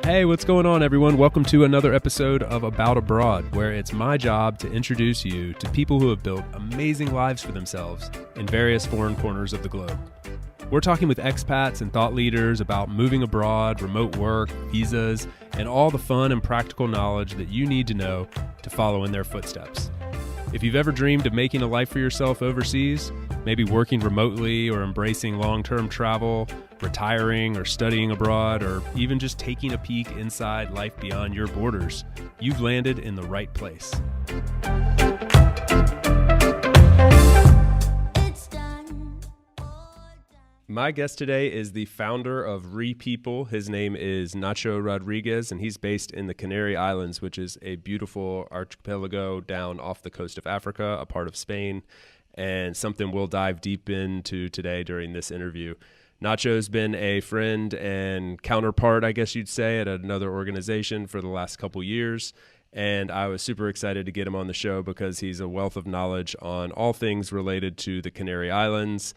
Hey, what's going on, everyone? Welcome to another episode of About Abroad, where it's my job to introduce you to people who have built amazing lives for themselves in various foreign corners of the globe. We're talking with expats and thought leaders about moving abroad, remote work, visas, and all the fun and practical knowledge that you need to know to follow in their footsteps. If you've ever dreamed of making a life for yourself overseas, maybe working remotely or embracing long-term travel, retiring or studying abroad, or even just taking a peek inside life beyond your borders, you've landed in the right place. My guest today is the founder of RePeople. His name is Nacho Rodriguez, and he's based in the Canary Islands, which is a beautiful archipelago down off the coast of Africa, a part of Spain, and something we'll dive deep into today during this interview. Nacho's been a friend and counterpart, I guess you'd say, at another organization for the last couple years, and I was super excited to get him on the show because he's a wealth of knowledge on all things related to the Canary Islands,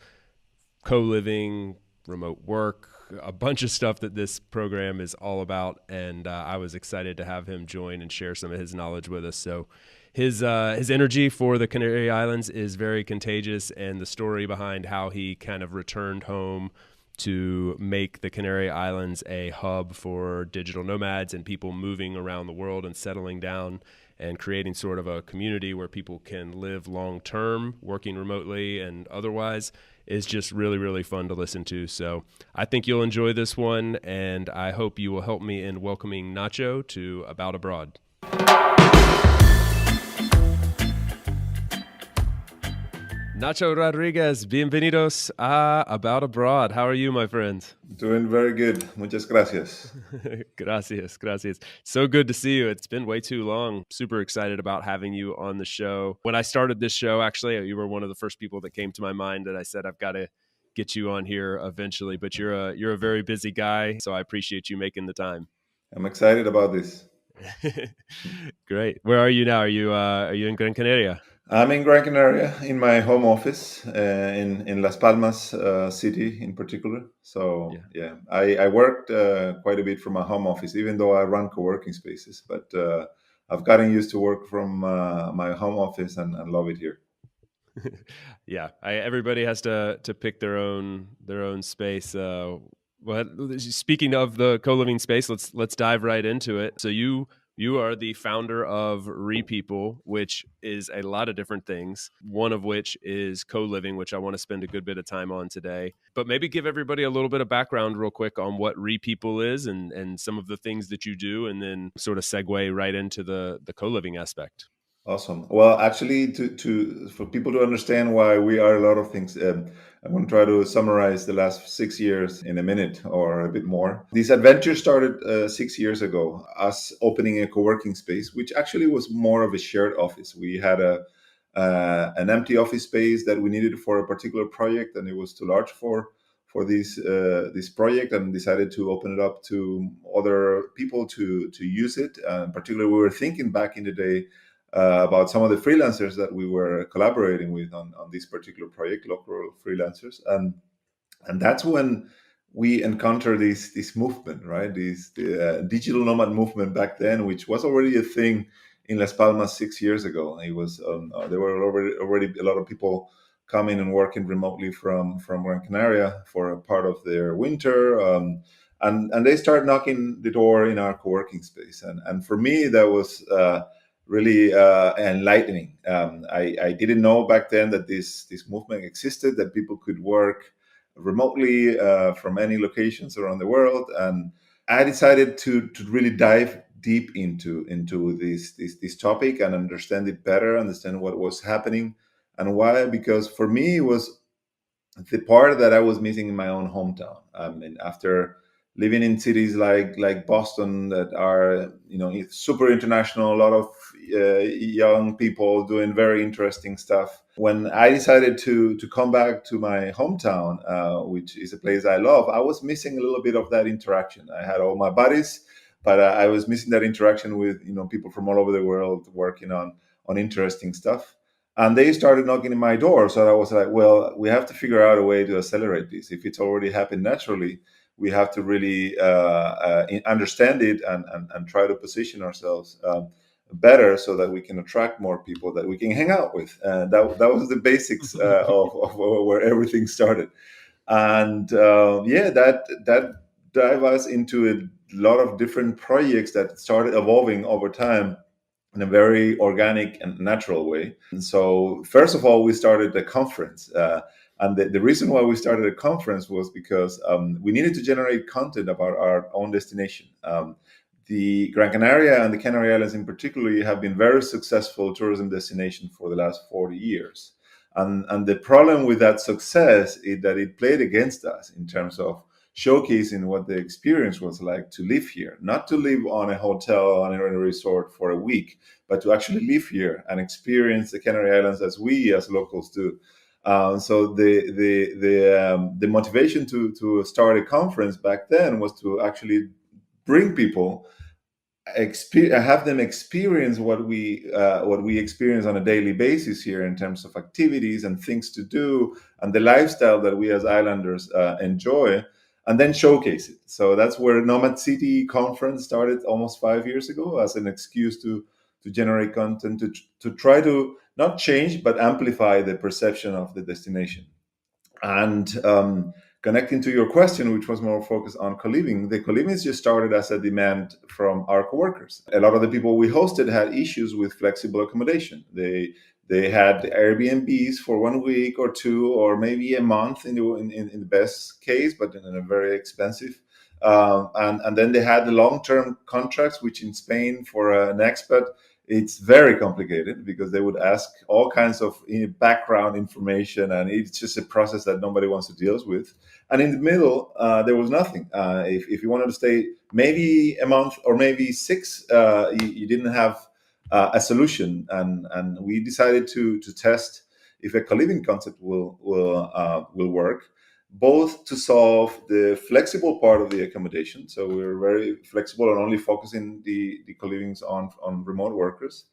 co-living, remote work, a bunch of stuff that this program is all about, and I was excited to have him join and share some of his knowledge with us. So his energy for the Canary Islands is very contagious, and the story behind how he kind of returned home to make the Canary Islands a hub for digital nomads and people moving around the world and settling down and creating sort of a community where people can live long-term, working remotely and otherwise, is just really, really fun to listen to. So I think you'll enjoy this one, and I hope you will help me in welcoming Nacho to About Abroad. Nacho Rodriguez, bienvenidos a About Abroad. How are you, my friend? Doing very good. Muchas gracias. Gracias. So good to see you. It's been way too long. Super excited about having you on the show. When I started this show, actually, you were one of the first people that came to my mind that I said, I've got to get you on here eventually, but you're a very busy guy, so I appreciate you making the time. I'm excited about this. Great. Where are you now? Are you in Gran Canaria? I'm in Gran Canaria in my home office in Las Palmas city in particular. So yeah, I worked quite a bit from my home office, even though I run co-working spaces. But I've gotten used to work from my home office and love it here. Yeah, everybody has to pick their own space. Well, speaking of the co-living space, let's dive right into it. So you are the founder of RePeople, which is a lot of different things, one of which is co-living, which I want to spend a good bit of time on today. But maybe give everybody a little bit of background real quick on what RePeople is and some of the things that you do, and then sort of segue right into the co-living aspect. Awesome. Well, actually, for people to understand why we are a lot of things, I'm going to try to summarize the last 6 years in a minute or a bit more. This adventure started 6 years ago, us opening a co-working space, which actually was more of a shared office. We had an empty office space that we needed for a particular project, and it was too large for this project, and decided to open it up to other people to use it. Particularly, we were thinking back in the day about some of the freelancers that we were collaborating with on this particular project, local freelancers, and that's when we encountered this movement, right? The digital nomad movement back then, which was already a thing in Las Palmas 6 years ago. It was there were already a lot of people coming and working remotely from Gran Canaria for a part of their winter. And they started knocking the door in our co-working space, and for me that was really enlightening. I didn't know back then that this movement existed, that people could work remotely from any locations around the world, and I decided to really dive deep into this topic and understand it better, understand what was happening and why. Because for me, it was the part that I was missing in my own hometown. I mean, after living in cities like Boston that are super international, a lot of young people doing very interesting stuff. When I decided to come back to my hometown, which is a place I love, I was missing a little bit of that interaction. I had all my buddies, but I was missing that interaction with people from all over the world working on interesting stuff. And they started knocking in my door. So I was like, well, we have to figure out a way to accelerate this. If it's already happened naturally, we have to really understand it and try to position ourselves better so that we can attract more people that we can hang out with. That was the basics of where everything started. And that dive us into a lot of different projects that started evolving over time in a very organic and natural way. And so, first of all, we started a conference. And the reason why we started a conference was because we needed to generate content about our own destination. The Gran Canaria and the Canary Islands in particular have been very successful tourism destinations for the last 40 years. And the problem with that success is that it played against us in terms of showcasing what the experience was like to live here, not to live on a hotel on a resort for a week, but to actually live here and experience the Canary Islands as we as locals do. So the motivation to start a conference back then was to actually bring people, have them experience what we experience on a daily basis here in terms of activities and things to do and the lifestyle that we as islanders enjoy, and then showcase it. So that's where Nomad City Conference started almost 5 years ago as an excuse to generate content to try to not change but amplify the perception of the destination. And connecting to your question, which was more focused on co-living, the co-living just started as a demand from our coworkers. A lot of the people we hosted had issues with flexible accommodation. They had Airbnbs for 1 week or two, or maybe a month in the best case, but in a very expensive. And then they had the long-term contracts, which in Spain for an expat, it's very complicated because they would ask all kinds of background information, and it's just a process that nobody wants to deal with. And in the middle, there was nothing. If you wanted to stay maybe a month or maybe six, you didn't have a solution. And we decided to test if a co-living concept will work, both to solve the flexible part of the accommodation. So we're very flexible and only focusing the co-livings on remote workers,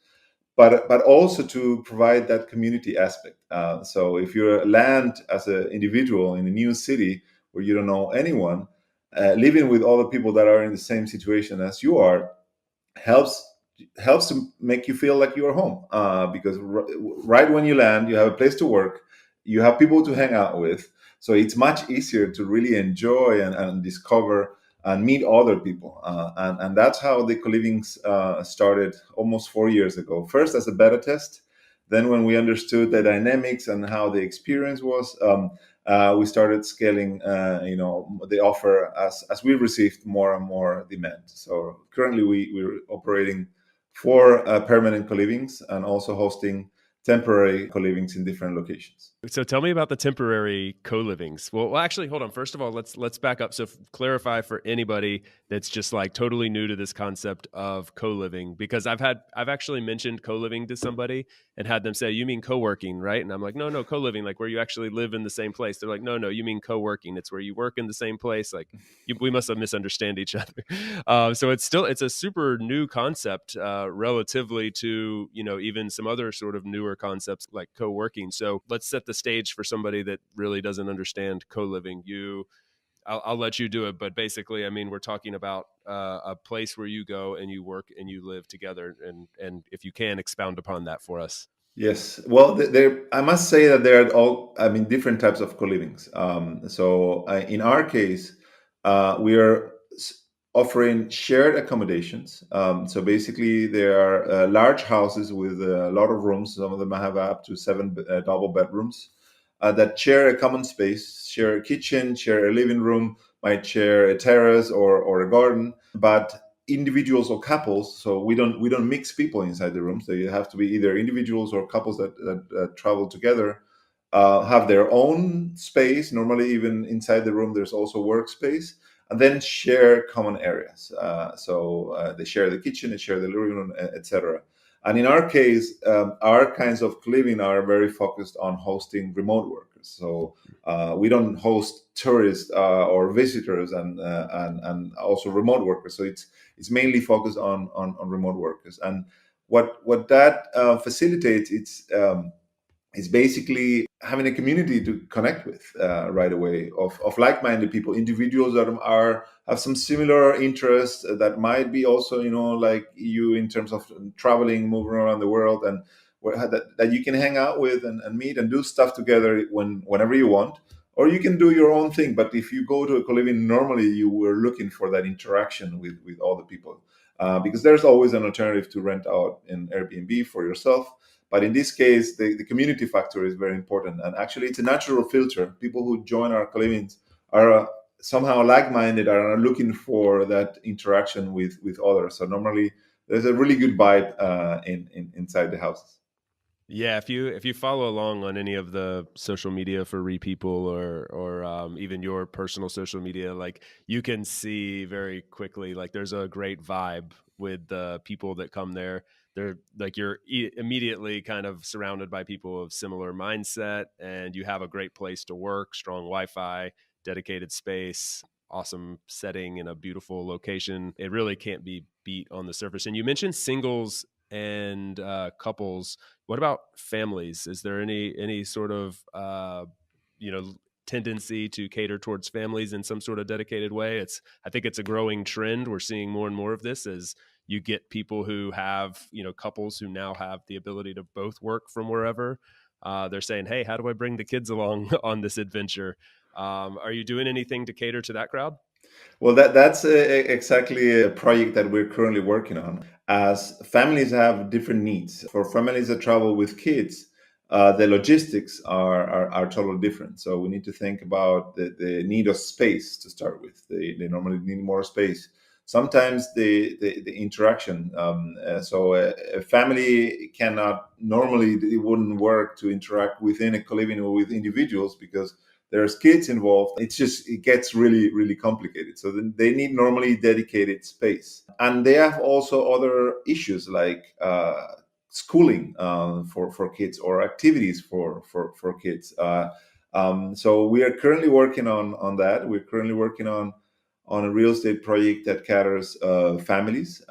but also to provide that community aspect. So if you land as an individual in a new city where you don't know anyone, living with other people that are in the same situation as you are helps to make you feel like you're home, because right when you land, you have a place to work, you have people to hang out with, so it's much easier to really enjoy and discover and meet other people. And that's how the co-livings started almost 4 years ago. First as a beta test, then when we understood the dynamics and how the experience was, we started scaling the offer as we received more and more demand. So currently we're operating 4 permanent co-livings and also hosting temporary co-livings in different locations. So tell me about the temporary co-livings. Well, actually, hold on. First of all, let's back up. So clarify for anybody that's just like totally new to this concept of co-living, because I've actually mentioned co-living to somebody and had them say, "You mean co-working, right?" And I'm like, "No, co-living, like where you actually live in the same place." They're like, "No, you mean co-working. It's where you work in the same place." Like we must have misunderstood each other. So it's a super new concept relatively to even some other sort of newer concepts like co-working. So let's set the stage for somebody that really doesn't understand co-living. I'll let you do it, but basically, I mean, we're talking about a place where you go and you work and you live together, and if you can expound upon that for us. Yes, well, I must say that there are different types of co-livings. So in our case, we are offering shared accommodations. So basically, there are large houses with a lot of rooms. Some of them have up to 7 double bedrooms that share a common space, share a kitchen, share a living room, might share a terrace or a garden, but individuals or couples. So we don't mix people inside the room. So you have to be either individuals or couples that travel together, have their own space. Normally, even inside the room, there's also workspace, and then share common areas. So they share the kitchen, they share the living room, etc. And in our case, our kinds of living are very focused on hosting remote workers. So we don't host tourists or visitors and also remote workers. So it's mainly focused on remote workers. And what that facilitates, is basically having a community to connect with right away of like-minded people, individuals that are have some similar interests that might be also, like you in terms of traveling, moving around the world, and that you can hang out with and meet and do stuff together whenever you want, or you can do your own thing. But if you go to a co-living, normally you were looking for that interaction with all the people, because there's always an alternative to rent out in Airbnb for yourself. But in this case, the community factor is very important. And actually, it's a natural filter. People who join our co-livings are somehow like-minded, are looking for that interaction with others. So normally, there's a really good vibe inside the houses. Yeah, if you follow along on any of the social media for RePeople or even your personal social media, like you can see very quickly, like there's a great vibe with the people that come there. They're like you're immediately kind of surrounded by people of similar mindset, and you have a great place to work, strong Wi-Fi, dedicated space, awesome setting in a beautiful location. It really can't be beat on the surface. And you mentioned singles and couples. What about families? Is there any sort of you know tendency to cater towards families in some sort of dedicated way? I think it's a growing trend. We're seeing more and more of this as you get people who have couples who now have the ability to both work from wherever. They're saying, "Hey, how do I bring the kids along on this adventure?" Are you doing anything to cater to that crowd? Well, that's exactly a project that we're currently working on. As families have different needs. For families that travel with kids, the logistics are totally different. So we need to think about the need of space to start with. They normally need more space. Sometimes the interaction. So a family cannot normally, it wouldn't work to interact within a co-living or with individuals because there's kids involved. It gets really really complicated, so then they need normally dedicated space, and they have also other issues like schooling for kids, or activities for kids. So we are currently working on that. We're currently working on a real estate project that caters families,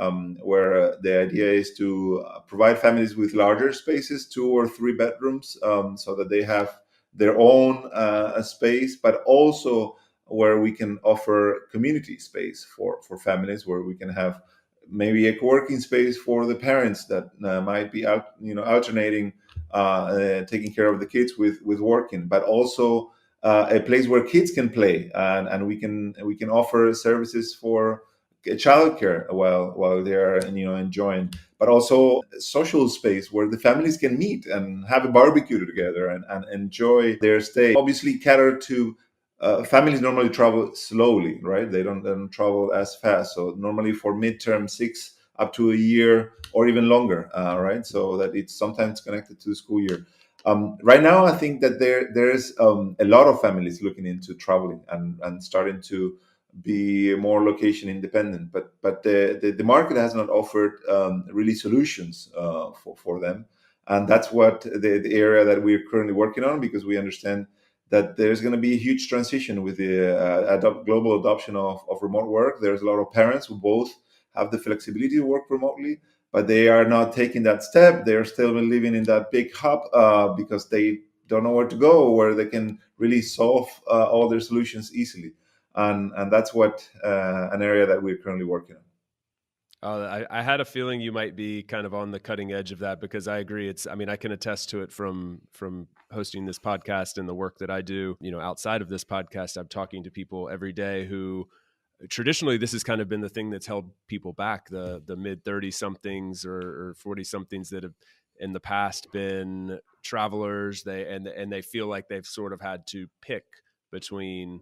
where the idea is to provide families with larger spaces, 2 or 3 bedrooms, so that they have their own space, but also where we can offer community space for families, where we can have maybe a co-working space for the parents that might be out, alternating taking care of the kids with working, but also a place where kids can play, and we can offer services for childcare while they're enjoying, but also a social space where the families can meet and have a barbecue together and enjoy their stay. Obviously, cater to families normally travel slowly, right? They don't travel as fast. So normally for midterm, 6 up to a year or even longer, right? So that it's sometimes connected to the school year. Right now, I think that there's a lot of families looking into traveling and starting to be more location independent, but the market has not offered really solutions for them, and that's what the area that we're currently working on, because we understand that there's going to be a huge transition with the global adoption of remote work. There's a lot of parents who both have the flexibility to work remotely, but they are not taking that step. They're still living in that big hub because they don't know where to go, where they can really solve all their solutions easily. And that's what an area that we're currently working on. I had a feeling you might be kind of on the cutting edge of that, because I agree. I mean, I can attest to it from hosting this podcast and the work that I do. Outside of this podcast, I'm talking to people every day who traditionally this has kind of been the thing that's held people back. The mid 30 somethings or 40 somethings that have in the past been travelers. They feel like they've sort of had to pick between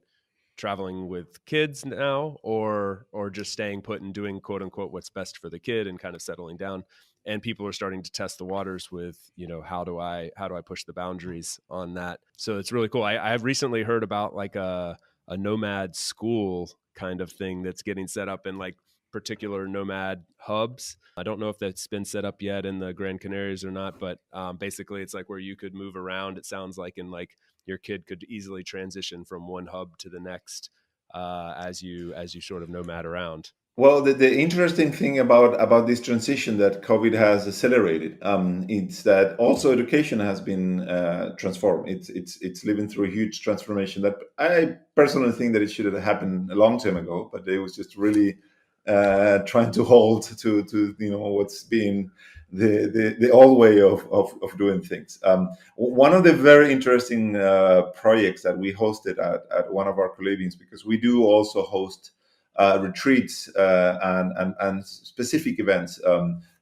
traveling with kids now or just staying put and doing quote unquote what's best for the kid and kind of settling down. And people are starting to test the waters with how do I push the boundaries on that. So it's really cool. I've recently heard about like a nomad school kind of thing that's getting set up in like particular nomad hubs. I don't know if that's been set up yet in the Grand Canaries or not, but basically it's like where you could move around. It sounds like, in like your kid could easily transition from one hub to the next as you sort of nomad around. Well, the interesting thing about this transition that COVID has accelerated, it's that also education has been transformed. It's living through a huge transformation that I personally think that it should have happened a long time ago, but it was just really trying to hold to what's been the old way of doing things. One of the very interesting projects that we hosted at one of our co-livings, because we do also host retreats and specific events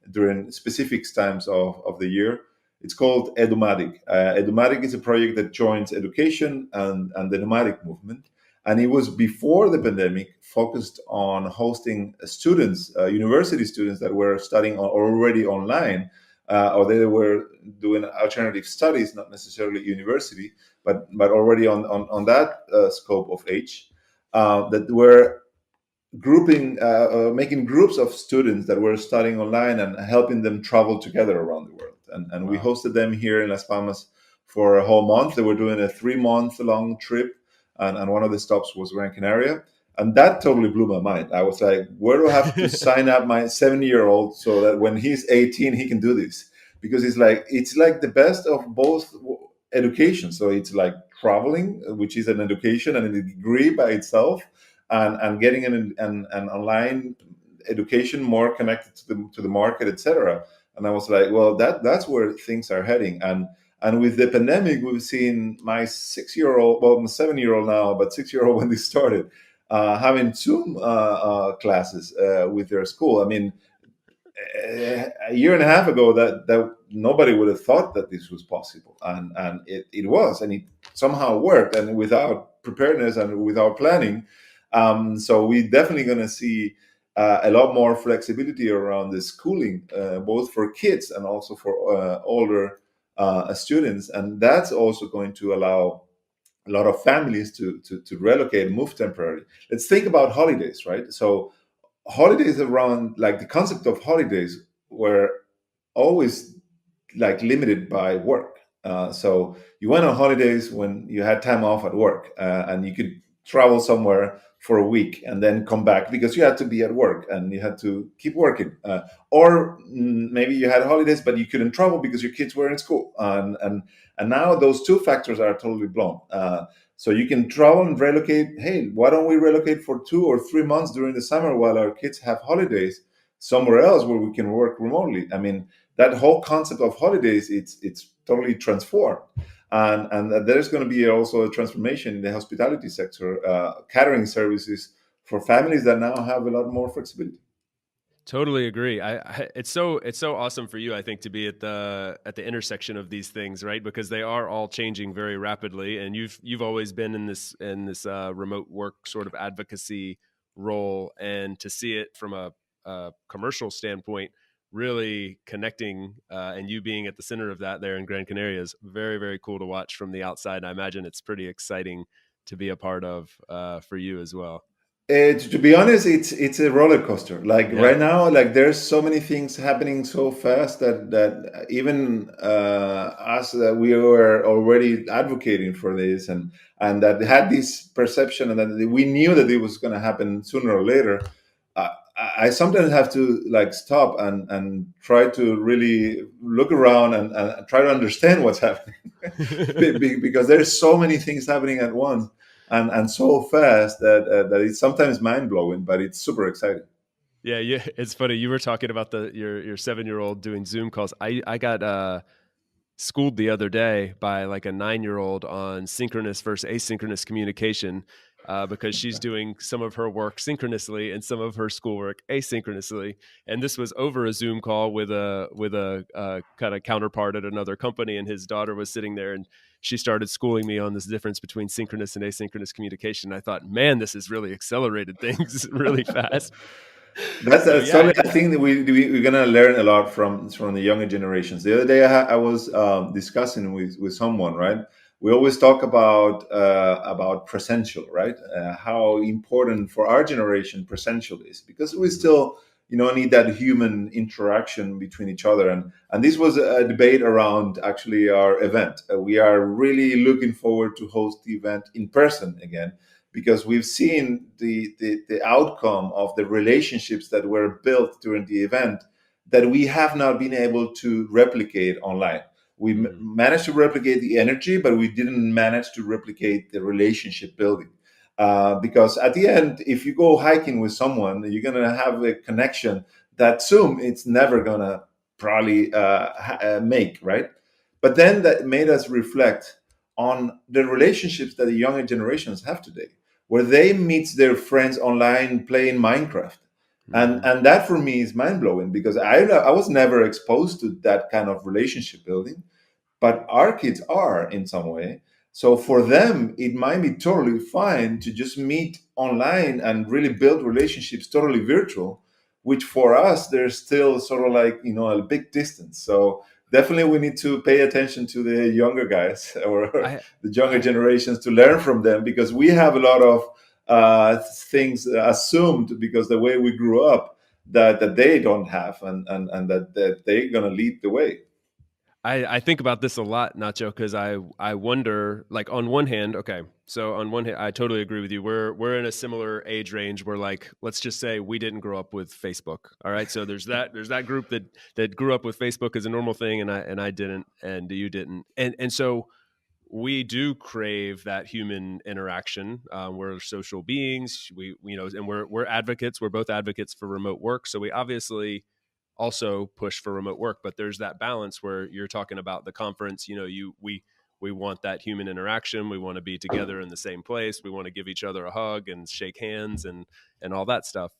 during specific times of the year. It's called Edumatic. Edumatic is a project that joins education and the nomadic movement. And it was before the pandemic, focused on hosting students, university students that were studying already online, or they were doing alternative studies, not necessarily university, but already on that scope of age, that were making groups of students that were studying online and helping them travel together around the world. And we Wow. hosted them here in Las Palmas for a whole month. They were doing a 3 month long trip, and one of the stops was Gran Canaria. And that totally blew my mind. I was like, where do I have to sign up my 7-year-old so that when he's 18, he can do this? Because it's like the best of both education. So it's like traveling, which is an education and a degree by itself, and getting an online education more connected to the market, etc. And I was like, well, that's where things are heading. And with the pandemic, we've seen my 6-year-old, well, my 7-year-old now, but 6-year-old when they started having Zoom classes with their school. I mean, a year and a half ago, that nobody would have thought that this was possible, and it was, and it somehow worked, and without preparedness and without planning. So we're definitely going to see a lot more flexibility around the schooling, both for kids and also for older students, and that's also going to allow a lot of families to relocate and move temporarily. Let's think about holidays, right? So holidays around, like, the concept of holidays were always like limited by work. So you went on holidays when you had time off at work, and you could travel somewhere for a week and then come back because you had to be at work and you had to keep working. Or maybe you had holidays but you couldn't travel because your kids were in school. And now those two factors are totally blown. So you can travel and relocate. Hey, why don't we relocate for 2 or 3 months during the summer while our kids have holidays somewhere else where we can work remotely? I mean, that whole concept of holidays, it's totally transformed. And there's going to be also a transformation in the hospitality sector, catering services for families that now have a lot more flexibility. Totally agree. It's so awesome for you, I think, to be at the intersection of these things, right? Because they are all changing very rapidly, and you've always been in this remote work sort of advocacy role, and to see it from a commercial standpoint, really connecting, and you being at the center of that there in Gran Canaria is very, very cool to watch from the outside. I imagine it's pretty exciting to be a part of, for you as well. To be honest, it's a roller coaster. Like Yeah. right now, like there's so many things happening so fast that even us, that we were already advocating for this, and that had this perception, and that we knew that it was going to happen sooner or later. I sometimes have to like stop and try to really look around and try to understand what's happening because there's so many things happening at once, and so fast that it's sometimes mind blowing, but it's super exciting. Yeah, yeah, it's funny. You were talking about your 7-year-old doing Zoom calls. I got schooled the other day by like a 9-year-old on synchronous versus asynchronous communication, because she's doing some of her work synchronously and some of her schoolwork asynchronously. And this was over a Zoom call with a kind of counterpart at another company, and his daughter was sitting there, and she started schooling me on this difference between synchronous and asynchronous communication. I thought, man, this has really accelerated things really fast. So That's yeah, totally. I think that we're gonna learn a lot from the younger generations. The other day, I was discussing with someone. Right, we always talk about presential, right? How important for our generation presential is, because we still, need that human interaction between each other. And this was a debate around actually our event. We are really looking forward to host the event in person again, because we've seen the outcome of the relationships that were built during the event that we have not been able to replicate online. We managed to replicate the energy, but we didn't manage to replicate the relationship building. Because at the end, if you go hiking with someone, you're going to have a connection that Zoom it's never going to probably make, right? But then that made us reflect on the relationships that the younger generations have today, where they meet their friends online playing Minecraft. And that for me is mind blowing because I was never exposed to that kind of relationship building, but our kids are in some way. So for them, it might be totally fine to just meet online and really build relationships totally virtual, which for us, there's still sort of like, a big distance. So definitely we need to pay attention to the younger guys or the younger generations to learn from them, because we have a lot of things assumed because the way we grew up that they don't have, and that they're going to lead the way. I think about this a lot, Nacho, because I wonder, like, on one hand, okay, so on one hand, I totally agree with you. We're in a similar age range where, like, let's just say we didn't grow up with Facebook. All right, so there's that group that grew up with Facebook as a normal thing, and I didn't, and you didn't, and so we do crave that human interaction. We're social beings. We and we're advocates. We're both advocates for remote work, so we obviously also push for remote work, but there's that balance where you're talking about the conference, we want that human interaction. We want to be together in the same place. We want to give each other a hug and shake hands and all that stuff.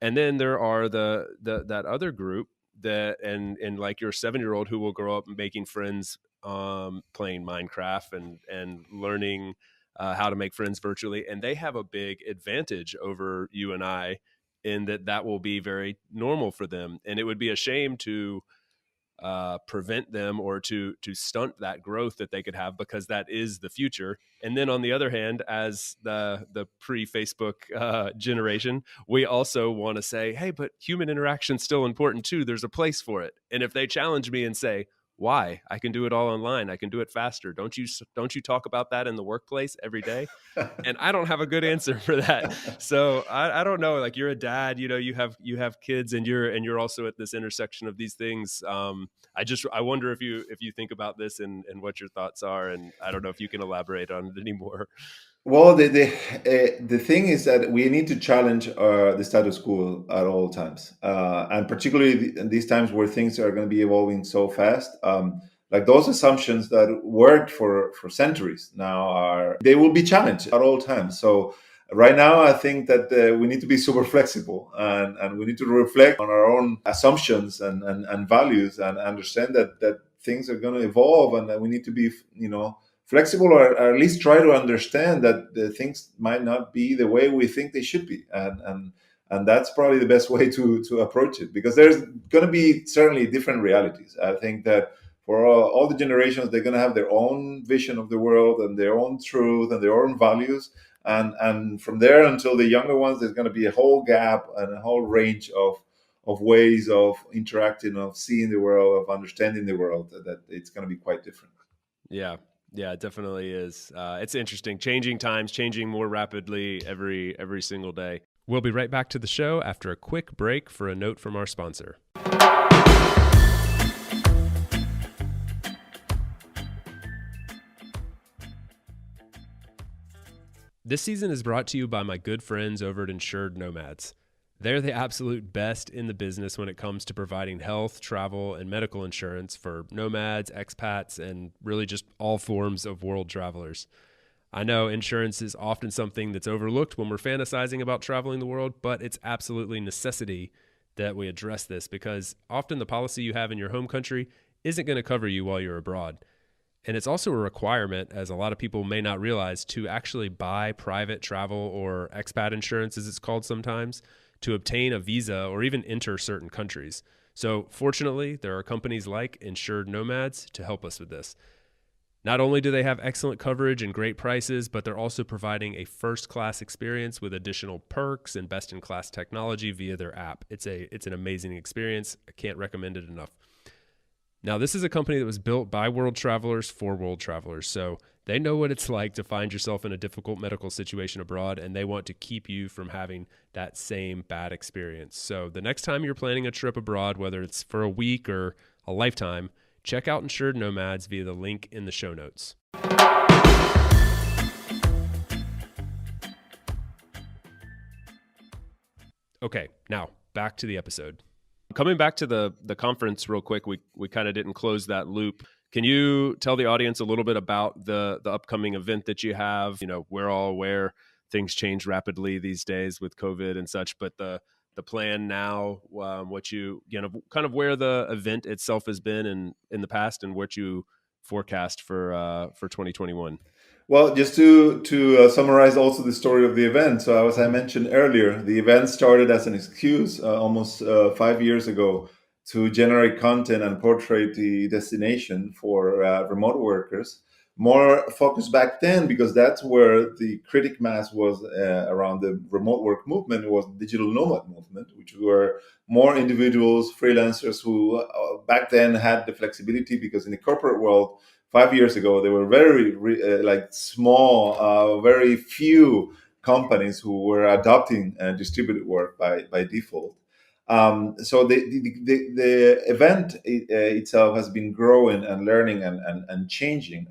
And then there are that other group and like your 7-year-old who will grow up making friends, playing Minecraft and learning how to make friends virtually. And they have a big advantage over you and I, in that will be very normal for them. And it would be a shame to prevent them or to stunt that growth that they could have, because that is the future. And then on the other hand, as the pre-Facebook generation, we also want to say, hey, but human interaction's still important too. There's a place for it. And if they challenge me and say, why? I can do it all online. I can do it faster. Don't you talk about that in the workplace every day? And I don't have a good answer for that. So I don't know. Like, you're a dad, you have kids, and you're also at this intersection of these things. I wonder if you think about this and what your thoughts are, and I don't know if you can elaborate on it anymore. Well, the thing is that we need to challenge the status quo at all times, and particularly in these times where things are going to be evolving so fast. Like those assumptions that worked for centuries now they will be challenged at all times. So right now, I think that we need to be super flexible, and we need to reflect on our own assumptions and values, and understand that things are going to evolve, and that we need to be flexible, or at least try to understand that the things might not be the way we think they should be, and that's probably the best way to approach it, because there's going to be certainly different realities. I think that for all the generations, they're going to have their own vision of the world and their own truth and their own values, and from there until the younger ones, there's going to be a whole gap and a whole range of ways of interacting, of seeing the world, of understanding the world, that it's going to be quite different. Yeah, it definitely is. It's interesting. Changing times, changing more rapidly every single day. We'll be right back to the show after a quick break for a note from our sponsor. This season is brought to you by my good friends over at Insured Nomads. They're the absolute best in the business when it comes to providing health, travel, and medical insurance for nomads, expats, and really just all forms of world travelers. I know insurance is often something that's overlooked when we're fantasizing about traveling the world, but it's absolutely necessity that we address this, because often the policy you have in your home country isn't going to cover you while you're abroad. And it's also a requirement, as a lot of people may not realize, to actually buy private travel or expat insurance, as it's called sometimes, to obtain a visa or even enter certain countries. So fortunately, there are companies like Insured Nomads to help us with this. Not only do they have excellent coverage and great prices, but they're also providing a first-class experience with additional perks and best-in-class technology via their app. It's an amazing experience. I can't recommend it enough. Now, this is a company that was built by world travelers for world travelers. So They know what it's like to find yourself in a difficult medical situation abroad, and they want to keep you from having that same bad experience. So the next time you're planning a trip abroad, whether it's for a week or a lifetime, check out Insured Nomads via the link in the show notes. Okay, now back to the episode. Coming back to the conference real quick, we kind of didn't close that loop. Can you tell the audience a little bit about the upcoming event that you have? We're all aware things change rapidly these days with COVID and such, but the plan now, what kind of where the event itself has been in the past and what you forecast for 2021. Well, just to summarize also the story of the event. So, as I mentioned earlier, the event started as an excuse almost 5 years ago to generate content and portray the destination for remote workers. More focused back then because that's where the critic mass was around the remote work movement. It was the digital nomad movement, which were more individuals, freelancers who back then had the flexibility because in the corporate world, 5 years ago, there were very small, very few companies who were adopting distributed work by default. So the event itself has been growing and learning and changing.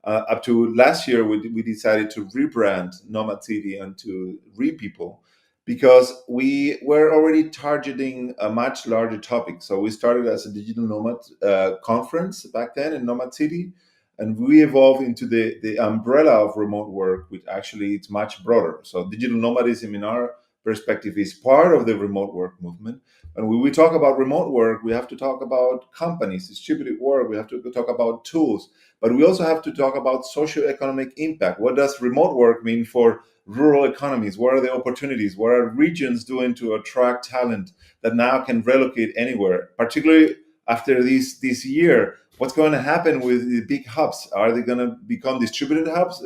Up to last year, we decided to rebrand Nomad City into RePeople because we were already targeting a much larger topic. So we started as a digital nomad conference back then in Nomad City, and we evolved into the umbrella of remote work, which actually it's much broader. So digital nomadism in our perspective is part of the remote work movement. And when we talk about remote work, we have to talk about companies, distributed work, we have to talk about tools, but we also have to talk about socioeconomic impact. What does remote work mean for rural economies? What are the opportunities? What are regions doing to attract talent that now can relocate anywhere? Particularly after this year, what's going to happen with the big hubs? Are they going to become distributed hubs?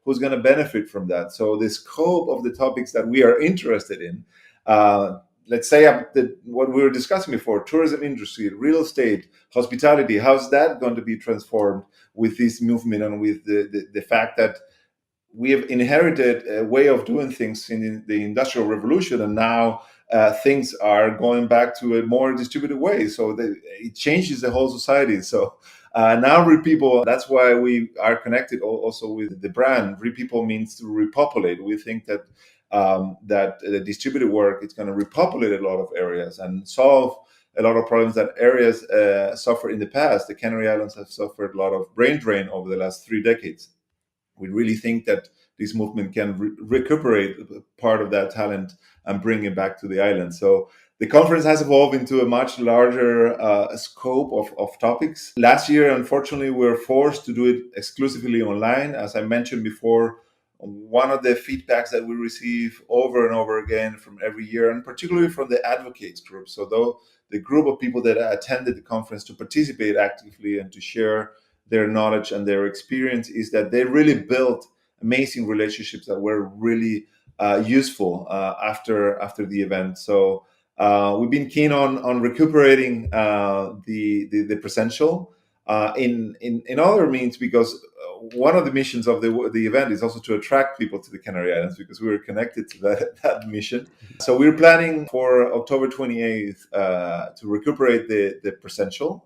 Who's going to benefit from that? So the scope of the topics that we are interested in, let's say what we were discussing before, tourism industry, real estate, hospitality, how's that going to be transformed with this movement and with the fact that we have inherited a way of doing things in the Industrial Revolution, and now things are going back to a more distributed way. So it changes the whole society. So now RePeople, that's why we are connected also with the brand. RePeople means to repopulate. We think that that the distributed work is going to repopulate a lot of areas and solve a lot of problems that areas suffered in the past. The Canary Islands have suffered a lot of brain drain over the last 3 decades. We really think that this movement can recuperate part of that talent and bring it back to the island. So the conference has evolved into a much larger scope of topics. Last year, unfortunately, we were forced to do it exclusively online. As I mentioned before, one of the feedbacks that we receive over and over again from every year, and particularly from the advocates group, so though the group of people that attended the conference to participate actively and to share their knowledge and their experience, is that they really built amazing relationships that were really useful after the event. So we've been keen on recuperating the presential in other means, because one of the missions of the event is also to attract people to the Canary Islands, because we were connected to that mission. So we're planning for October 28th to recuperate the presential.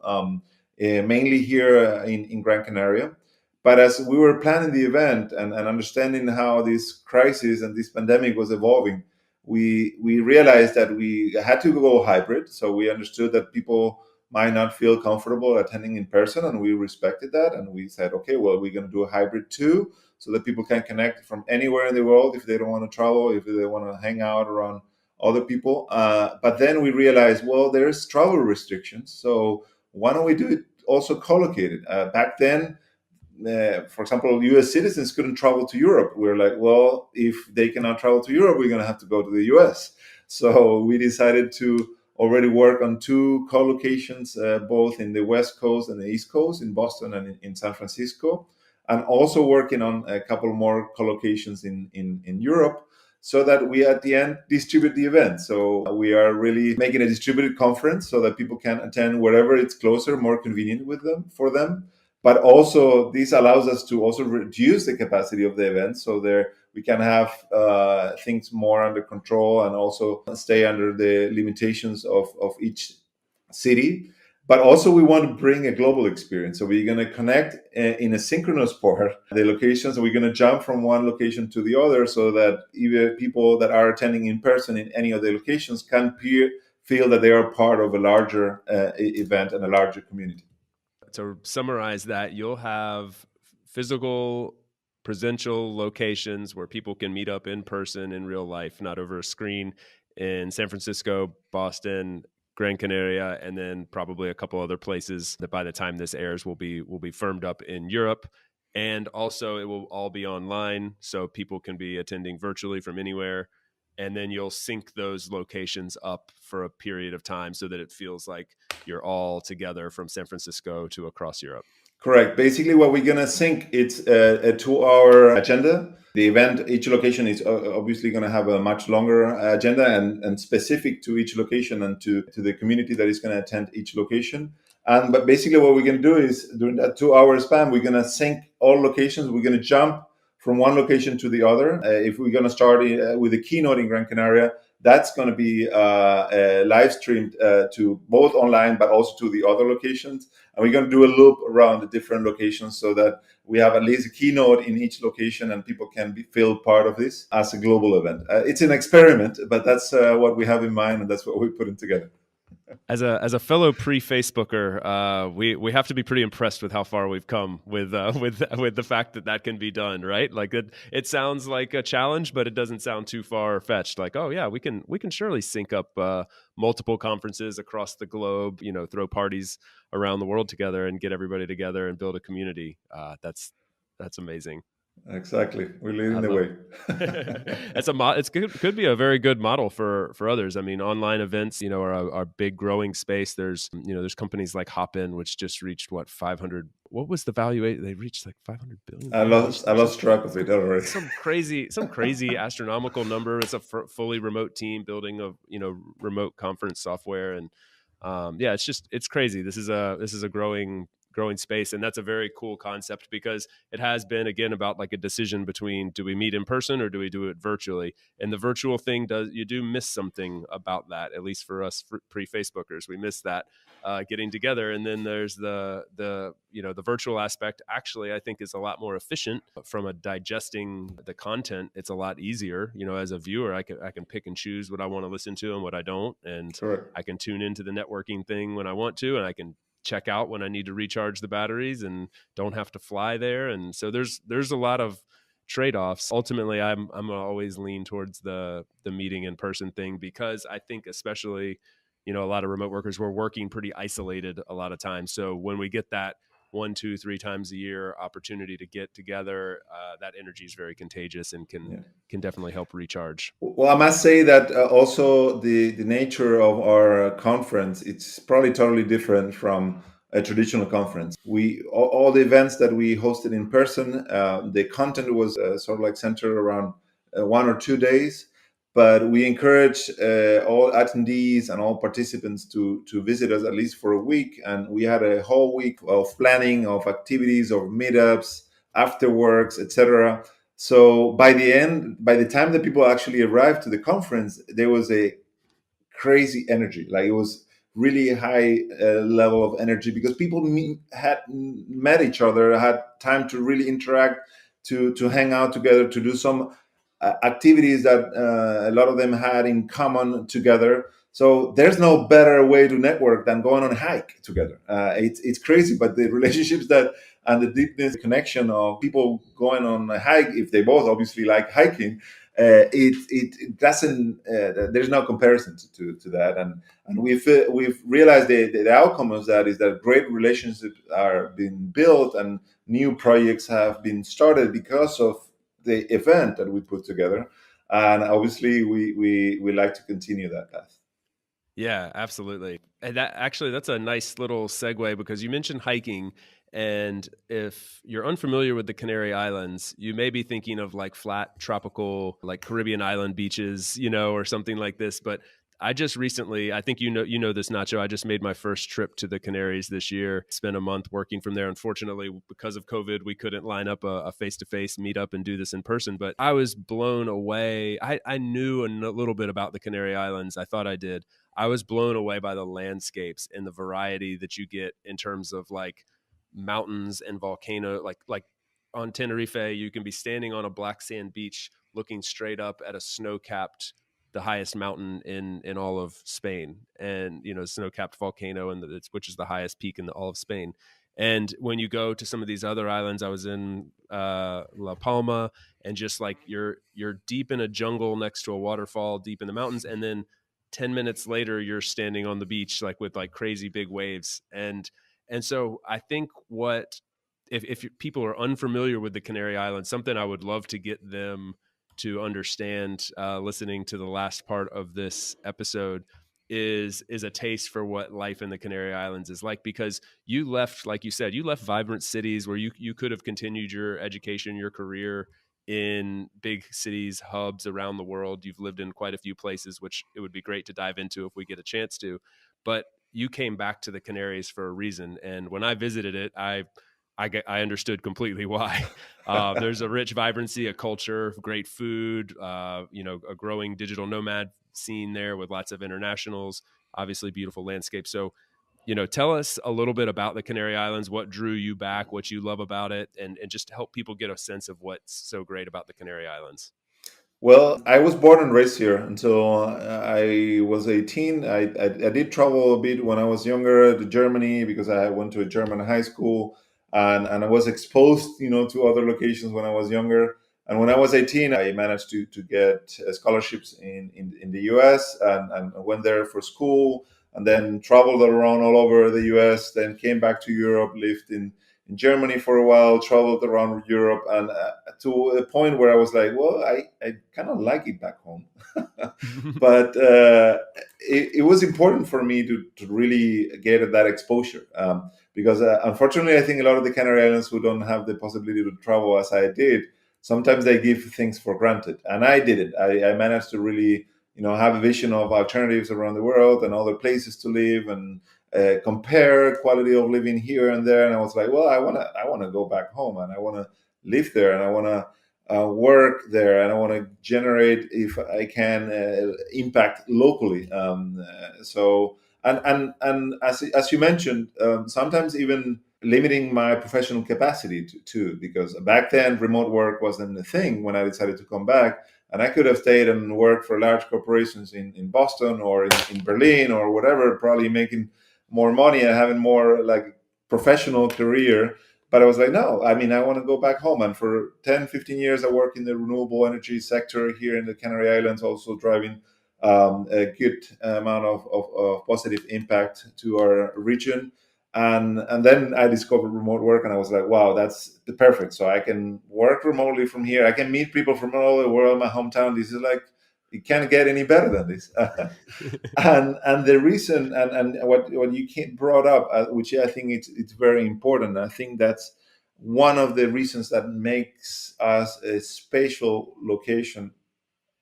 Mainly here in Gran Canaria. But as we were planning the event and understanding how this crisis and this pandemic was evolving, we realized that we had to go hybrid. So we understood that people might not feel comfortable attending in person, and we respected that. And we said, okay, well, we're going to do a hybrid too, so that people can connect from anywhere in the world if they don't want to travel, if they want to hang out around other people. But then we realized, well, there's travel restrictions. So why don't we do it also co-located? Back then, for example, US citizens couldn't travel to Europe. We're like, well, if they cannot travel to Europe, we're going to have to go to the US. So we decided to already work on 2 co-locations, both in the West Coast and the East Coast, in Boston and in San Francisco, and also working on a couple more co-locations in Europe, so that we at the end distribute the event. So we are really making a distributed conference so that people can attend wherever it's closer, more convenient for them. But also this allows us to also reduce the capacity of the event, so there we can have things more under control and also stay under the limitations of each city. But also we want to bring a global experience, so we're going to connect in a synchronous part the locations. We're going to jump from one location to the other, so that even people that are attending in person in any of the locations can feel that they are part of a larger event and a larger community. To summarize that, you'll have physical, presential locations where people can meet up in person in real life, not over a screen, in San Francisco, Boston, Gran Canaria, and then probably a couple other places that by the time this airs will be firmed up in Europe. And also it will all be online, so people can be attending virtually from anywhere. And then you'll sync those locations up for a period of time so that it feels like you're all together from San Francisco to across Europe. Correct. Basically, what we're going to sync, it's a 2-hour agenda. The event, each location is obviously going to have a much longer agenda and specific to each location and to the community that is going to attend each location. But basically what we're going to do is during that 2-hour span, we're going to sync all locations. We're going to jump from one location to the other. If we're going to start with a keynote in Gran Canaria, that's going to be live streamed to both online, but also to the other locations. And we're going to do a loop around the different locations so that we have at least a keynote in each location and people can feel part of this as a global event. It's an experiment, but that's what we have in mind, and that's what we're putting together. As a fellow pre-Facebooker, we have to be pretty impressed with how far we've come with the fact that can be done, right? Like it sounds like a challenge, but it doesn't sound too far fetched. Like, oh yeah, we can surely sync up multiple conferences across the globe, throw parties around the world together and get everybody together and build a community. That's amazing. Exactly, we're leading the way. It's could be a very good model for others. I mean, online events, are a big growing space. There's companies like Hopin, which just reached 500. What was the value? They reached like 500 billion. I lost track of it already. Some crazy astronomical number. It's a fully remote team building remote conference software, and it's crazy. This is a growing space, and that's a very cool concept because it has been again about like a decision between, do we meet in person or do we do it virtually? And the virtual thing you do miss something about that, at least for us pre-Facebookers. We miss that getting together. And then there's the virtual aspect actually I think is a lot more efficient from a digesting the content. It's a lot easier, as a viewer. I can pick and choose what I want to listen to and what I don't, and Correct. I can tune into the networking thing when I want to, and I can check out when I need to recharge the batteries and don't have to fly there. And so there's a lot of trade-offs. Ultimately, I'm always lean towards the meeting in person thing, because I think especially, a lot of remote workers, we're working pretty isolated a lot of times. So when we get that 1, 2, 3 times a year opportunity to get together, that energy is very contagious and can definitely help recharge. Well, I must say that also the nature of our conference, it's probably totally different from a traditional conference. All the events that we hosted in person, the content was sort of like centered around 1 or 2 days. But we encourage all attendees and all participants to visit us at least for a week. And we had a whole week of planning, of activities, of meetups, afterworks, etc. So by the time that people actually arrived to the conference, there was a crazy energy. Like it was really high level of energy because people had met each other, had time to really interact, to hang out together, to do some activities that a lot of them had in common together. So there's no better way to network than going on a hike together. It's crazy, but the relationships and the deepness connection of people going on a hike, if they both obviously like hiking, it doesn't. There's no comparison to that, and we've realized the outcome of that is that great relationships are being built and new projects have been started because of the event that we put together, and obviously we like to continue that path. Yeah, absolutely. And that's a nice little segue, because you mentioned hiking. And if you're unfamiliar with the Canary Islands, you may be thinking of like flat, tropical, like Caribbean island beaches, or something like this. But I just recently, I think you know this, Nacho. I just made my first trip to the Canaries this year. Spent a month working from there. Unfortunately, because of COVID, we couldn't line up a face-to-face meetup and do this in person. But I was blown away. I knew a little bit about the Canary Islands. I thought I did. I was blown away by the landscapes and the variety that you get in terms of like mountains and volcano. Like on Tenerife, you can be standing on a black sand beach, looking straight up at a snow-capped, the highest mountain in all of Spain, and snow-capped volcano, and which is the highest peak in all of Spain. And when you go to some of these other islands, I was in La Palma, and just like you're deep in a jungle next to a waterfall, deep in the mountains, and then 10 minutes later you're standing on the beach like with like crazy big waves. And so I think what if people are unfamiliar with the Canary Islands, something I would love to get them to understand, listening to the last part of this episode, is a taste for what life in the Canary Islands is like. Because you left, like you said, you left vibrant cities where you could have continued your education, your career in big cities, hubs around the world. You've lived in quite a few places, which it would be great to dive into if we get a chance to. But you came back to the Canaries for a reason, and when I visited it, I understood completely why. There's a rich vibrancy, a culture, great food, a growing digital nomad scene there with lots of internationals, obviously beautiful landscape. So, tell us a little bit about the Canary Islands, what drew you back, what you love about it, and just help people get a sense of what's so great about the Canary Islands. Well, I was born and raised here until I was 18. I did travel a bit when I was younger to Germany because I went to a German high school, and I was exposed, to other locations when I was younger. And when I was 18, I managed to get scholarships in the US, and went there for school, and then traveled around all over the US, then came back to Europe, lived in Germany for a while, traveled around Europe, and to a point where I was like, well, I kind of like it back home. But it was important for me to really get that exposure, because unfortunately, I think a lot of the Canary Islands who don't have the possibility to travel as I did, sometimes they give things for granted. And I did it. I managed to really, have a vision of alternatives around the world and other places to live, and compare quality of living here and there. And I was like, well, I want to go back home, and I want to live there, and I want to work there, and I want to generate, if I can, impact locally. So and as you mentioned, sometimes even limiting my professional capacity too, because back then remote work wasn't a thing when I decided to come back. And I could have stayed and worked for large corporations in Boston or in Berlin or whatever, probably making more money and having more like professional career. But I was like, no, I mean, I want to go back home. And for 10, 15 years, I worked in the renewable energy sector here in the Canary Islands, also driving a good amount of positive impact to our region. And then I discovered remote work, and I was like, wow, that's the perfect. So I can work remotely from here. I can meet people from all over the world. My hometown, this is like, it can't get any better than this. And the reason, and what you brought up, which I think it's very important. I think that's one of the reasons that makes us a spatial location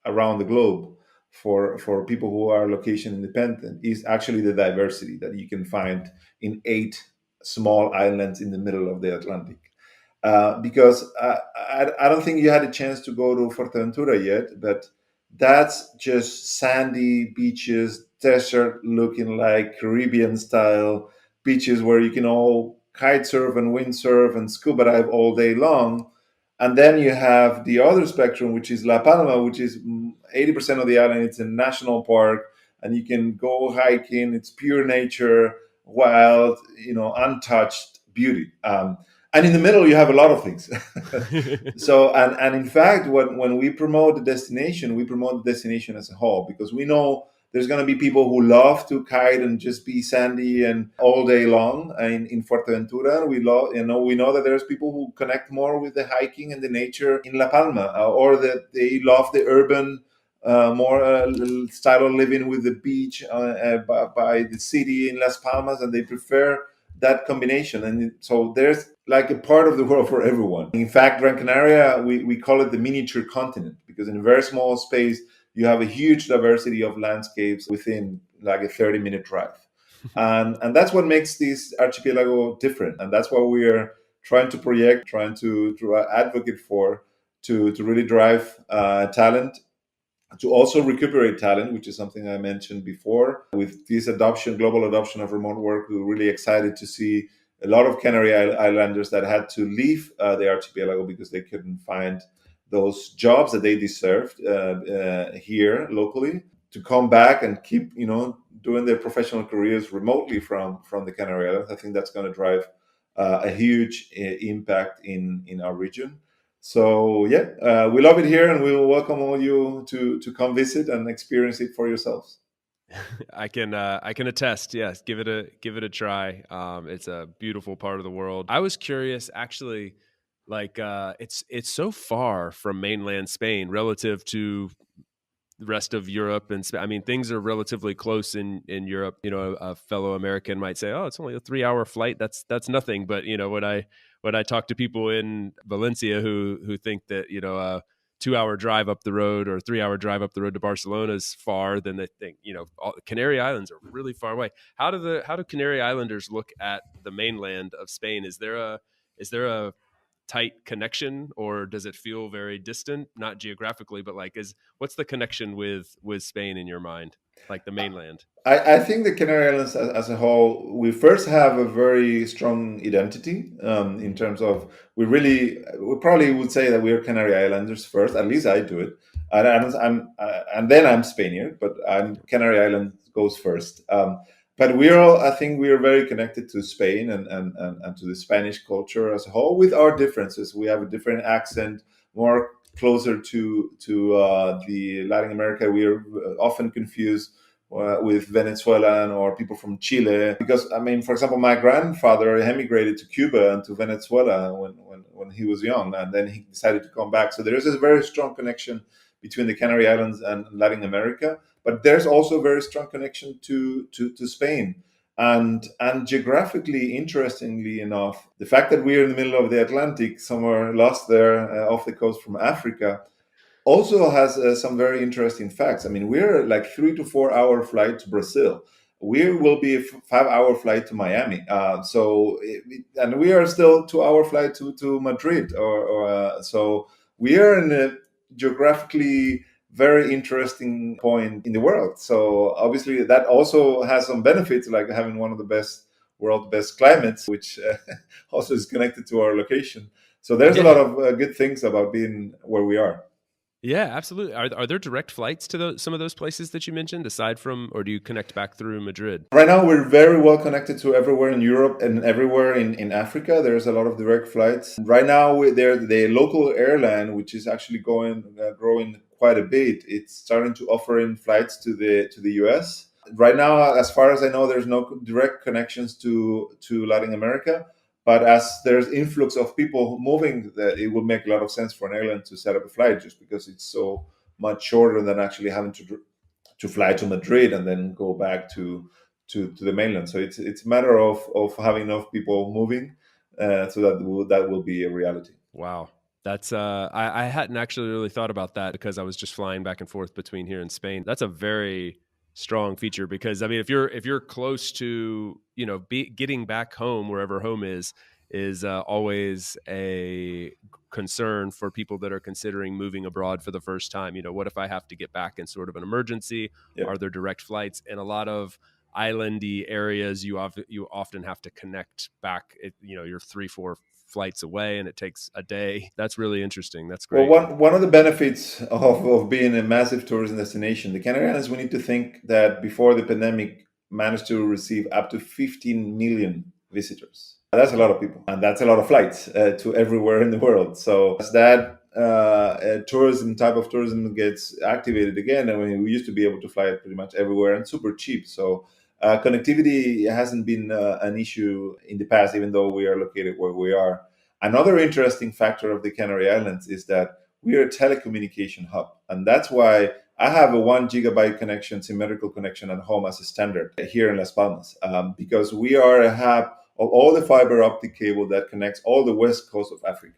around the globe for people who are location independent, is actually the diversity that you can find in 8 small islands in the middle of the Atlantic. Because I don't think you had a chance to go to Fuerteventura yet, but that's just sandy beaches, desert looking like Caribbean style beaches where you can all kite surf and windsurf and scuba dive all day long. And then you have the other spectrum, which is La Palma, which is 80% of the island. It's a national park, and you can go hiking. It's pure nature, wild, untouched beauty. And in the middle, you have a lot of things. So, and in fact, when we promote the destination, we promote the destination as a whole, because we know there's going to be people who love to kite and just be sandy and all day long in Fuerteventura. We know that there's people who connect more with the hiking and the nature in La Palma, or that they love the urban, more style of living with the beach by the city in Las Palmas, and they prefer that combination. And so there's like a part of the world for everyone. In fact, Gran Canaria, we call it the miniature continent, because in a very small space you have a huge diversity of landscapes within like a 30-minute drive. And that's what makes this archipelago different. And that's what we're trying to project, trying to advocate for, to really drive talent, to also recuperate talent, which is something I mentioned before. With this global adoption of remote work, we were really excited to see a lot of Canary Islanders that had to leave the archipelago because they couldn't find those jobs that they deserved here locally, to come back and keep, doing their professional careers remotely from the Canary Islands. I think that's going to drive a huge impact in our region. So yeah, we love it here, and we will welcome all you to come visit and experience it for yourselves. I can attest. Yes, give it a try. It's a beautiful part of the world. I was curious, actually, like it's so far from mainland Spain relative to the rest of Europe, and I mean, things are relatively close in Europe. A fellow American might say, "Oh, it's only a 3-hour flight. That's nothing." But when I talk to people in Valencia who think that a 2-hour drive up the road or 3-hour drive up the road to Barcelona is far, then they think Canary Islands are really far away. How do Canary Islanders look at the mainland of Spain? Is there a tight connection, or does it feel very distant, not geographically, but what's the connection with Spain in your mind, like the mainland? I think the Canary Islands as a whole, we first have a very strong identity in terms of we probably would say that we are Canary Islanders first. At least I do it, and then I'm Spaniard, but I'm Canary Island goes first. But I think we are very connected to Spain and to the Spanish culture as a whole, with our differences. We have a different accent, more closer to the Latin America. We are often confused with Venezuelan or people from Chile, because I mean, for example, my grandfather emigrated to Cuba and to Venezuela when he was young, and then he decided to come back. So there is a very strong connection between the Canary Islands and Latin America, but there's also a very strong connection to Spain. And geographically, interestingly enough, the fact that we're in the middle of the Atlantic, somewhere lost there off the coast from Africa, also has some very interesting facts. I mean, we're like 3 to 4 hour flight to Brazil. We will be a 5 hour flight to Miami. And we are still 2 hour flight to Madrid. So we are in a geographically very interesting point in the world. So obviously that also has some benefits, like having one of the world's best climates, which also is connected to our location. So there's a lot of good things about being where we are. Yeah, absolutely. Are there direct flights to some of those places that you mentioned, aside from, or do you connect back through Madrid? Right now, we're very well connected to everywhere in Europe and everywhere in Africa. There's a lot of direct flights. Right now, the local airline, which is actually growing quite a bit. It's starting to offer in flights to the US. Right now, as far as I know, there's no direct connections to Latin America. But as there's influx of people moving, it would make a lot of sense for an airline to set up a flight, just because it's so much shorter than actually having to fly to Madrid and then go back to the mainland. So it's a matter of having enough people moving, so that will be a reality. Wow. That's I hadn't actually really thought about that, because I was just flying back and forth between here and Spain. That's a very strong feature, because I mean, if you're close to getting back home, wherever home is always a concern for people that are considering moving abroad for the first time. What if I have to get back in sort of an emergency? Yep. Are there direct flights? In a lot of islandy areas, you often have to connect back. You're 3-4 flights away, and it takes a day. That's really interesting. That's great. Well, one of the benefits of being a massive tourism destination, the Canary Islands, we need to think that before the pandemic, managed to receive up to 15 million visitors. That's a lot of people, and that's a lot of flights to everywhere in the world. So as that type of tourism gets activated again, I mean, we used to be able to fly pretty much everywhere and super cheap. So connectivity hasn't been an issue in the past, even though we are located where we are. Another interesting factor of the Canary Islands is that we are a telecommunication hub, and that's why I have a 1 GB connection, symmetrical connection at home as a standard here in Las Palmas, because we are a hub of all the fiber optic cable that connects all the west coast of Africa.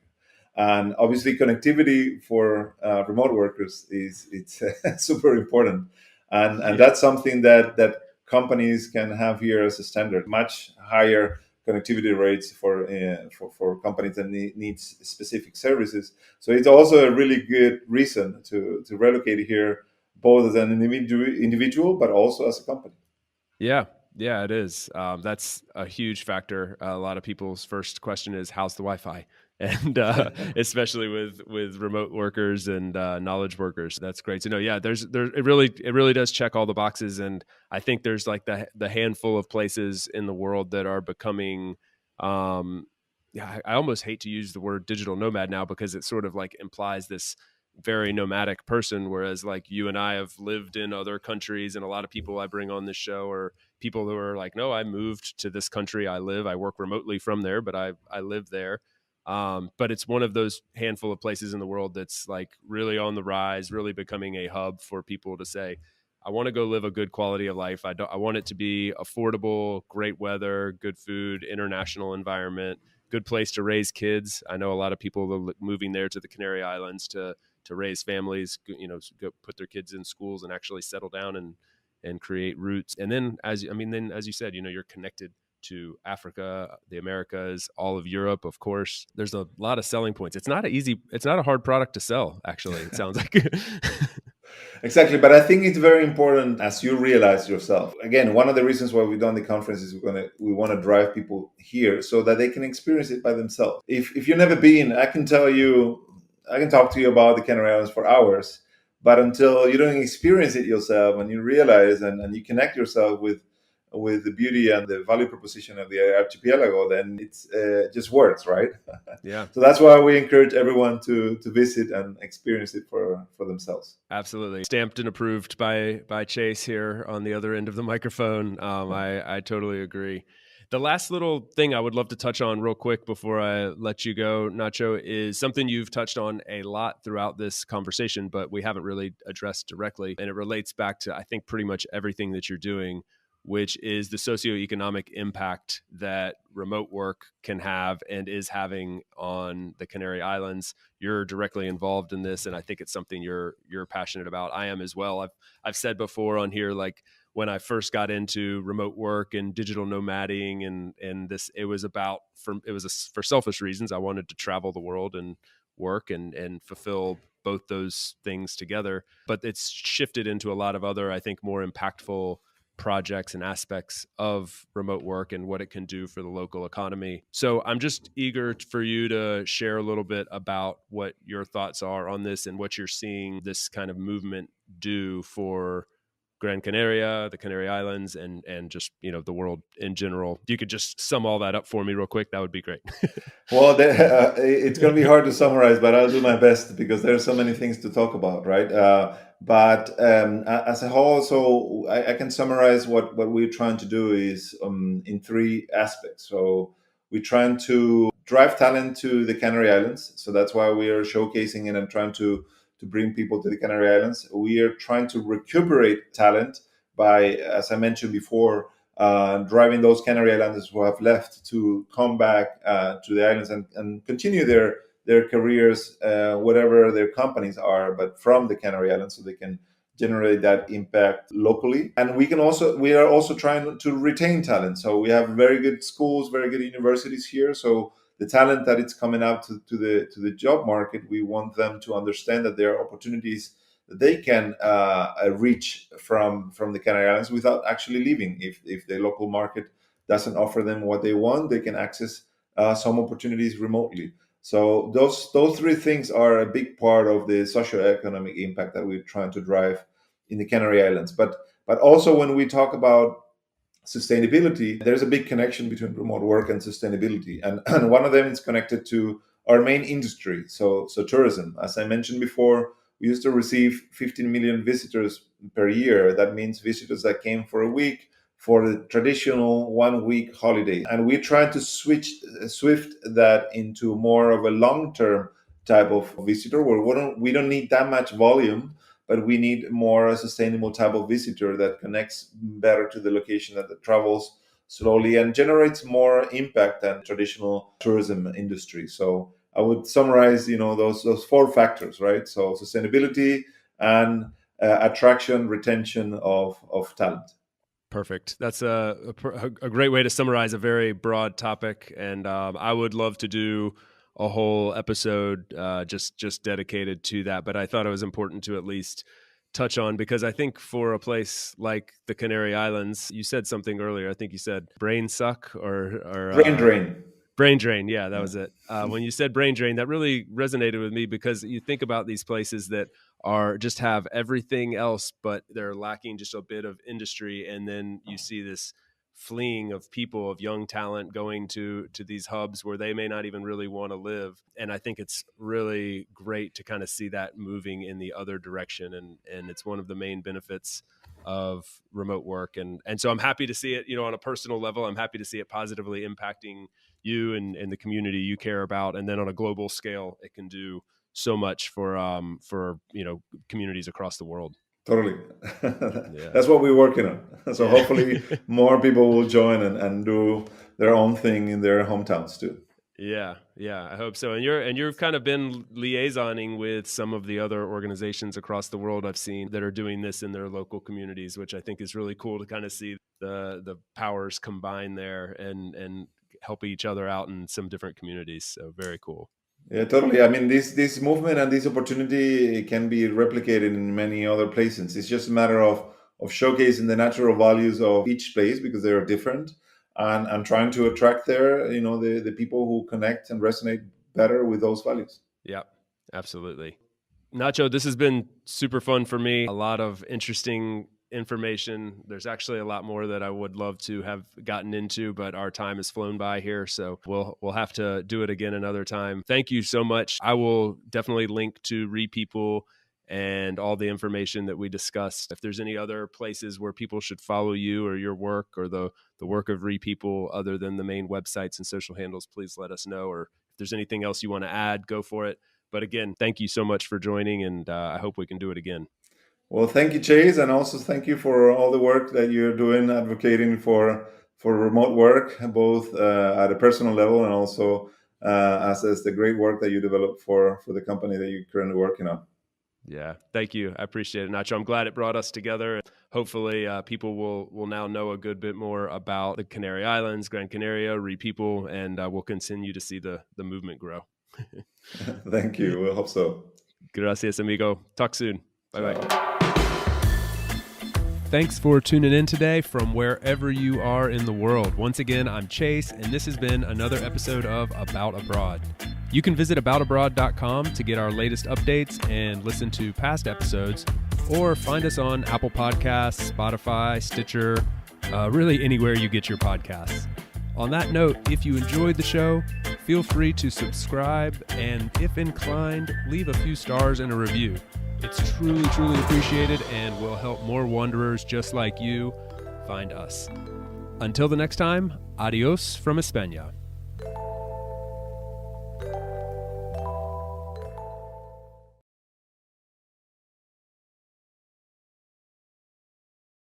And obviously, connectivity for remote workers is it's super important, and Yeah. that's something that companies can have here as a standard. Much higher connectivity rates for companies that needs specific services. So it's also a really good reason to relocate here, both as an individual, but also as a company. Yeah, yeah, it is. That's a huge factor. A lot of people's first question is, "How's the Wi-Fi?" And especially with remote workers and knowledge workers, that's great to know. Yeah, it really does check all the boxes, and I think there's like the handful of places in the world that are becoming. Yeah, I almost hate to use the word digital nomad now because it sort of like implies this very nomadic person, whereas like you and I have lived in other countries, and a lot of people I bring on this show are people who are like, no, I moved to this country, I work remotely from there, but I live there. But it's one of those handful of places in the world that's like really on the rise, really becoming a hub for people to say, I want to go live a good quality of life. I want it to be affordable, great weather, good food, international environment, good place to raise kids. I know a lot of people are moving there to the Canary Islands to raise families, go put their kids in schools and actually settle down and create roots. And then as you said, you're connected to Africa, the Americas, all of Europe, of course. There's a lot of selling points. It's not a hard product to sell, actually. It sounds like. Exactly, but I think it's very important as you realize yourself. Again, one of the reasons why we've done the conference is we want to drive people here so that they can experience it by themselves. If you've never been, I can talk to you about the Canary Islands for hours, but until you don't experience it yourself and you realize and you connect yourself with the beauty and the value proposition of the archipelago, then it's just words, right? Yeah. So that's why we encourage everyone to visit and experience it for themselves. Absolutely. Stamped and approved by Chase here on the other end of the microphone. I totally agree. The last little thing I would love to touch on real quick before I let you go, Nacho, is something you've touched on a lot throughout this conversation, but we haven't really addressed directly. And it relates back to, I think, pretty much everything that you're doing, which is the socioeconomic impact that remote work can have and is having on the Canary Islands. You're directly involved in this, and I think it's something you're passionate about. I am as well. I've said before on here, like when I first got into remote work and digital nomading, and this, it was for selfish reasons. I wanted to travel the world and work and fulfill both those things together. But it's shifted into a lot of other, I think, more impactful projects and aspects of remote work and what it can do for the local economy. So I'm just eager for you to share a little bit about what your thoughts are on this and what you're seeing this kind of movement do for Gran Canaria, the Canary Islands, and just the world in general. If you could just sum all that up for me real quick, that would be great. Well, it's going to be hard to summarize, but I'll do my best because there are so many things to talk about, right? But as a whole, so I can summarize what we're trying to do is in three aspects. So we're trying to drive talent to the Canary Islands. So that's why we are showcasing it and trying to bring people to the Canary Islands. We are trying to recuperate talent by, as I mentioned before, driving those Canary Islanders who have left to come back to the islands and continue their careers, whatever their companies are, but from the Canary Islands, so they can generate that impact locally. And we are also trying to retain talent. So we have very good schools, very good universities here. So the talent that it's coming out to the job market, we want them to understand that there are opportunities that they can reach from the Canary Islands without actually leaving. If the local market doesn't offer them what they want, they can access some opportunities remotely. So those three things are a big part of the socioeconomic impact that we're trying to drive in the Canary Islands. But also when we talk about sustainability, there's a big connection between remote work and sustainability, and one of them is connected to our main industry, so tourism. As I mentioned before, we used to receive 15 million visitors per year. That means visitors that came for a week for the traditional 1 week holiday, and we're trying to swift that into more of a long-term type of visitor where we don't need that much volume, but we need more sustainable type of visitor that connects better to the location, that travels slowly and generates more impact than traditional tourism industry. So I would summarize, those four factors, right? So sustainability and attraction, retention of talent. Perfect. That's a great way to summarize a very broad topic, and I would love to do a whole episode just dedicated to that. But I thought it was important to at least touch on, because I think for a place like the Canary Islands, you said something earlier. I think you said brain suck or Brain drain. Brain drain. Yeah, that was it. When you said brain drain, that really resonated with me, because you think about these places that are just have everything else, but they're lacking just a bit of industry. And then you see this fleeing of people, of young talent going to these hubs where they may not even really want to live. And I think it's really great to kind of see that moving in the other direction. And it's one of the main benefits of remote work. And so I'm happy to see it, on a personal level. I'm happy to see it positively impacting you and the community you care about. And then on a global scale, it can do so much for communities across the world. Totally. That's what we're working on. So hopefully more people will join and do their own thing in their hometowns too. Yeah, I hope so. And you've kind of been liaisoning with some of the other organizations across the world I've seen that are doing this in their local communities, which I think is really cool to kind of see the powers combine there and help each other out in some different communities. So very cool. Yeah, totally. I mean, this movement and this opportunity can be replicated in many other places. It's just a matter of showcasing the natural values of each place, because they are different, and trying to attract there, the people who connect and resonate better with those values. Yeah, absolutely. Nacho, this has been super fun for me. A lot of interesting information. There's actually a lot more that I would love to have gotten into, but our time has flown by here, so we'll have to do it again another time. Thank you so much. I will definitely link to RePeople and all the information that we discussed. If there's any other places where people should follow you or your work or the work of RePeople other than the main websites and social handles, please let us know. Or if there's anything else you want to add, go for it. But again, thank you so much for joining, and I hope we can do it again. Well, thank you, Chase, and also thank you for all the work that you're doing advocating for remote work, both at a personal level and also as the great work that you develop for the company that you're currently working on. Yeah, thank you. I appreciate it, Nacho. I'm glad it brought us together. Hopefully, people will now know a good bit more about the Canary Islands, Gran Canaria, RePeople, and we'll continue to see the movement grow. Thank you. We'll hope so. Gracias, amigo. Talk soon. Bye-bye. Thanks for tuning in today from wherever you are in the world. Once again, I'm Chase, and this has been another episode of About Abroad. You can visit aboutabroad.com to get our latest updates and listen to past episodes, or find us on Apple Podcasts, Spotify, Stitcher, really anywhere you get your podcasts. On that note, if you enjoyed the show, feel free to subscribe, and if inclined, leave a few stars and a review. It's truly, truly appreciated and will help more wanderers just like you find us. Until the next time, adios from España.